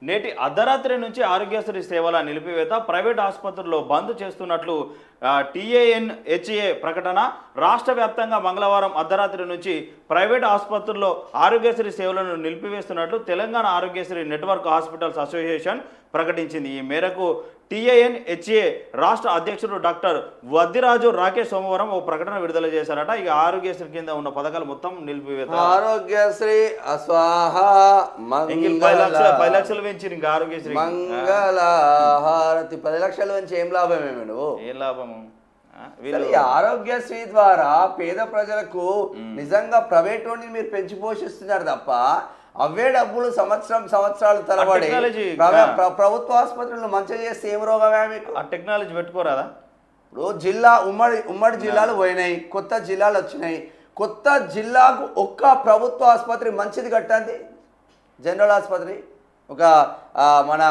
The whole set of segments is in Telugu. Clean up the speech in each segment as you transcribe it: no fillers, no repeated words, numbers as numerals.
నేటి అర్ధరాత్రి నుంచి ఆరోగ్యశ్రీ సేవల నిలిపివేత ప్రైవేట్ ఆసుపత్రుల్లో బంద్ చేస్తున్నట్లు TANHA ప్రకటన. రాష్ట్ర వ్యాప్తంగా మంగళవారం అర్ధరాత్రి నుంచి ప్రైవేట్ ఆసుపత్రుల్లో ఆరోగ్యశ్రీ సేవలను నిలిపివేస్తున్నట్లు Telangana Aarogyasri network hospitals association ప్రకటించింది. ఈ మేరకు TANHA రాష్ట్ర అధ్యక్షుడు డాక్టర్ వద్దిరాజు రాకేష్ సోమవారం ఓ ప్రకటన విడుదల చేశారట. ఇక ఆరోగ్యశ్రీ కింద ఉన్న పథకాలు మొత్తం నిలిపివేత. ఆరోగ్యశ్రీ అస్వాహ 10 లక్షలు పెంచి ఇంకా ఆరోగ్యశ్రీ మంగళ హారతి 10 లక్షలు పెంచి ఏం లాభమేమి నువ్వు? ఏం లాభము? ఆరోగ్యశ్రీ ద్వారా పేద ప్రజలకు నిజంగా ప్రైవేట్ వాడిని మీరు పెంచి పోషిస్తున్నారు తప్ప అవే డబ్బులు సంవత్సరాలు తరబడి ప్రభుత్వ ఆసుపత్రులను మంచిగా చేస్తే ఏం రోగమే మీకు? ఆ టెక్నాలజీ పెట్టుకోరాదా? ఇప్పుడు జిల్లా ఉమ్మడి జిల్లాలు పోయినాయి, కొత్త జిల్లాలు వచ్చినాయి. కొత్త జిల్లాకు ఒక్క ప్రభుత్వ ఆసుపత్రి మంచిది కట్టండి, జనరల్ ఆసుపత్రి ఒక మన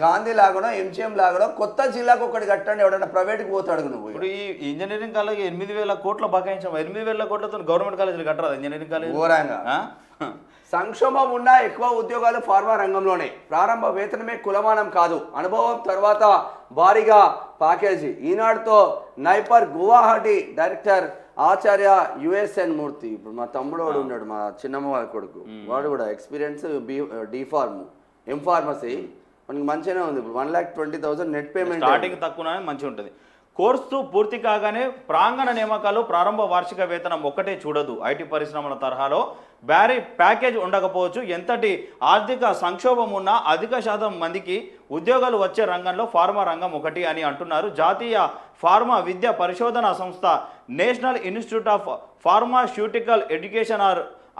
గాంధీ లాగనో MGM లాగనో కొత్త జిల్లాకు ఒకటి కట్టండి. ఎవడన్నా ప్రైవేట్కి పోతాడు నువ్వు. ఇప్పుడు ఈ ఇంజనీరింగ్ కాలేజ్ 8,000 కోట్ల బకాయించాం. 8,000 కోట్లతో గవర్నమెంట్ కాలేజీలు కట్టరాదు ఇంజనీరింగ్ కాలేజ్? ఘోరంగా సంక్షోభం ఉన్న ఎక్కువ ఉద్యోగాలు ఫార్మా రంగంలోనే. ప్రారంభ వేతనమే కులమానం కాదు, అనుభవం తర్వాత భారీగా ప్యాకేజీ. ఈనాడుతో నైపర్ గువాహటి డైరెక్టర్ ఆచార్య USN మూర్తి. ఇప్పుడు మా తమ్ముడు వాడు ఉన్నాడు, మా చిన్నమ్మ వాళ్ళ కొడుకు, వాడు కూడా ఎక్స్పీరియన్స్ D.Pharm M.Pharmacy మనకి మంచిగానే ఉంది. ఇప్పుడు 1,20,000 నెట్ పేమెంట్. స్టార్టింగ్ తక్కువనే మంచిగా ఉంటుంది. కోర్సు పూర్తి కాగానే ప్రాంగణ నియామకాలు, ప్రారంభ వార్షిక వేతనం ఒక్కటే చూడదు. ఐటీ పరిశ్రమల తరహాలో భారీ ప్యాకేజ్ ఉండకపోవచ్చు. ఎంతటి ఆర్థిక సంక్షోభం ఉన్నా అధిక శాతం మందికి ఉద్యోగాలు వచ్చే రంగంలో ఫార్మా రంగం ఒకటి అని అంటున్నారు జాతీయ ఫార్మా విద్యా పరిశోధన సంస్థ national institute of pharmaceutical education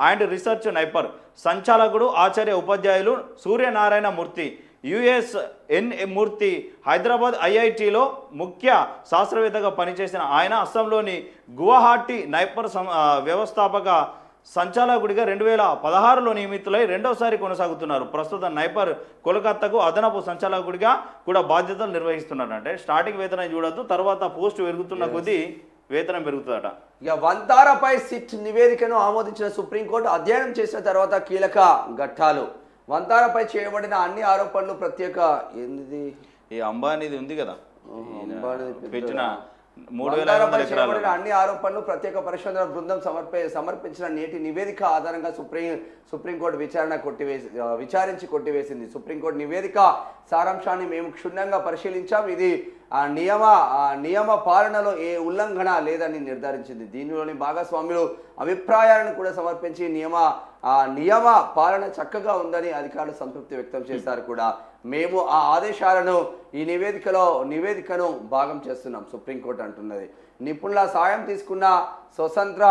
and research NIPER సంచాలకుడు ఆచార్య ఉపాధ్యాయులు సూర్యనారాయణ మూర్తి. USN మూర్తి హైదరాబాద్ IITలో ముఖ్య శాస్త్రవేత్తగా పనిచేసిన ఆయన అస్సాంలోని గువాహటి నైపర్ వ్యవస్థాపక సంచాలకుడిగా 2016లో నియమితులై రెండోసారి కొనసాగుతున్నారు. ప్రస్తుతం నైపర్ కోల్కతాకు అదనపు సంచాలకుడిగా కూడా బాధ్యతలు నిర్వహిస్తున్నారు. అంటే స్టార్టింగ్ వేతనం చూడొద్దు, తర్వాత పోస్ట్ పెరుగుతున్న కొద్దీ వేతనం పెరుగుతుందట. ఇక వంతారపై సిట్ నివేదికను ఆమోదించిన సుప్రీంకోర్టు అధ్యయనం చేసిన తర్వాత కీలక ఘట్టాలు. వంతారపై చేయబడిన అన్ని ఆరోపణలు ప్రత్యేక ఈ అంబానీది ఉంది కదా పెట్టిన అన్ని ఆరోపణలు ప్రత్యేక పరిశోధన బృందం సమర్పించిన నేటి నివేదిక ఆధారంగా సుప్రీంకోర్టు విచారించి కొట్టివేసింది. సుప్రీంకోర్టు నివేదిక సారాంశాన్ని మేము క్షుణ్ణంగా పరిశీలించాం. ఇది నియమ పాలనలో ఏ ఉల్లంఘన లేదని నిర్ధారించింది. దీనిలోని భాగస్వాములు అభిప్రాయాలను కూడా సమర్పించి నియమ పాలన చక్కగా ఉందని అధికారులు సంతృప్తి వ్యక్తం చేశారు కూడా. మేము ఆ ఆదేశాలను ఈ నివేదికను భాగం చేస్తున్నాం సుప్రీంకోర్టు అంటున్నది. నిపుణుల సాయం తీసుకున్న స్వతంత్ర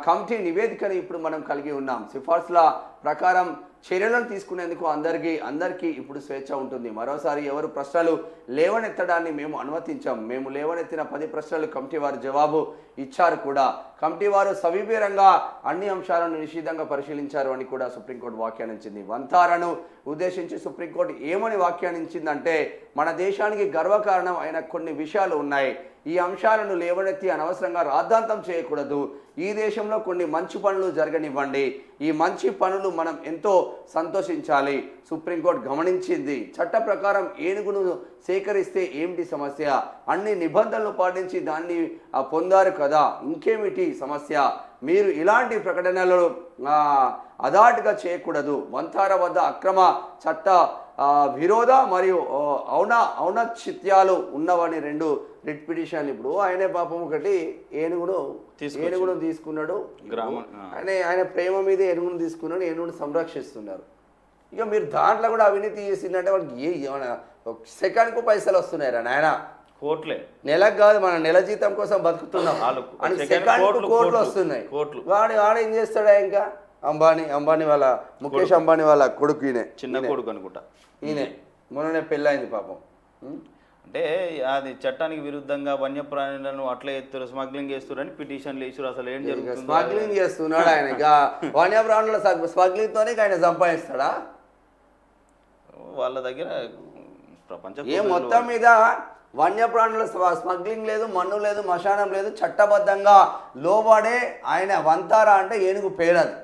కమిటీ నివేదికను ఇప్పుడు మనం కలిగి ఉన్నాం. సిఫార్సుల ప్రకారం చర్యలను తీసుకునేందుకు అందరికీ ఇప్పుడు స్వేచ్ఛ ఉంటుంది. మరోసారి ఎవరు ప్రశ్నలు లేవనెత్తడాన్ని మేము అనుమతించాం. మేము లేవనెత్తిన 10 ప్రశ్నలు కమిటీ వారు జవాబు ఇచ్చారు కూడా. కమిటీ వారు సవివరంగా అన్ని అంశాలను నిశితంగా పరిశీలించారు అని కూడా సుప్రీంకోర్టు వ్యాఖ్యానించింది. వంతారను ఉద్దేశించి సుప్రీంకోర్టు ఏమని వ్యాఖ్యానించిందంటే, మన దేశానికి గర్వకారణం అయిన కొన్ని విషయాలు ఉన్నాయి. ఈ అంశాలను లేవనెత్తి అనవసరంగా రాద్ధాంతం చేయకూడదు. ఈ దేశంలో కొన్ని మంచి పనులు జరగనివ్వండి. ఈ మంచి పనులు మనం ఎంతో సంతోషించాలి. సుప్రీంకోర్టు గమనించింది. చట్ట ప్రకారం ఏనుగును సేకరిస్తే ఏమిటి సమస్య? అన్ని నిబంధనలు పాటించి దాన్ని పొందారు కదా, ఇంకేమిటి సమస్య? మీరు ఇలాంటి ప్రకటనలను అదాటుగా చేయకూడదు. వంతార వద్ద అక్రమ చట్ట విరోధ మరియు ఔన్నత్యాలు ఉన్నవని 2 రిట్ పిటిషన్లు. ఇప్పుడు ఆయనే పాపం ఒకటి ఏనుగును తీసుకున్నాడు. ఆయన ప్రేమ మీద ఏనుగును తీసుకున్నాడు, ఏనుగును సంరక్షిస్తున్నారు. ఇక మీరు దాంట్లో కూడా అవినీతి చేసిందంటే వాళ్ళకి సెకండ్కు పైసలు వస్తున్నాయి నాయన. కోట్లే నెలకు కాదు, మన నెల జీతం కోసం బతుకుతున్నాం అని సెకండ్కు కోట్లు వస్తున్నాయి. వాడు ఏం చేస్తాడా? ఇంకా అంబానీ వాళ్ళ ముఖేష్ అంబానీ వాళ్ళ కొడుకు ఈయన, చిన్న కొడుకు అనుకుంటా. ఈయనే మొన్ననే పెళ్ళైంది పాపం. అంటే అది చట్టానికి విరుద్ధంగా వన్యప్రాణులను అట్లా ఎత్తురు, స్మగ్లింగ్ చేస్తున్నారు అని పిటిషన్లు వేసారు. అసలు ఏం జరుగుతుంది? స్మగ్లింగ్ చేస్తున్నాడు ఆయన. వన్యప్రాణుల స్మగ్లింగ్తోనే ఆయన సంపాదిస్తాడా? వాళ్ళ దగ్గర ప్రపంచం మొత్తం మీద వన్యప్రాణుల స్మగ్లింగ్ లేదు, మన్ను లేదు, మశానం లేదు. చట్టబద్ధంగా లోబడే ఆయన వంతారా అంటే ఏనుగు పేరది.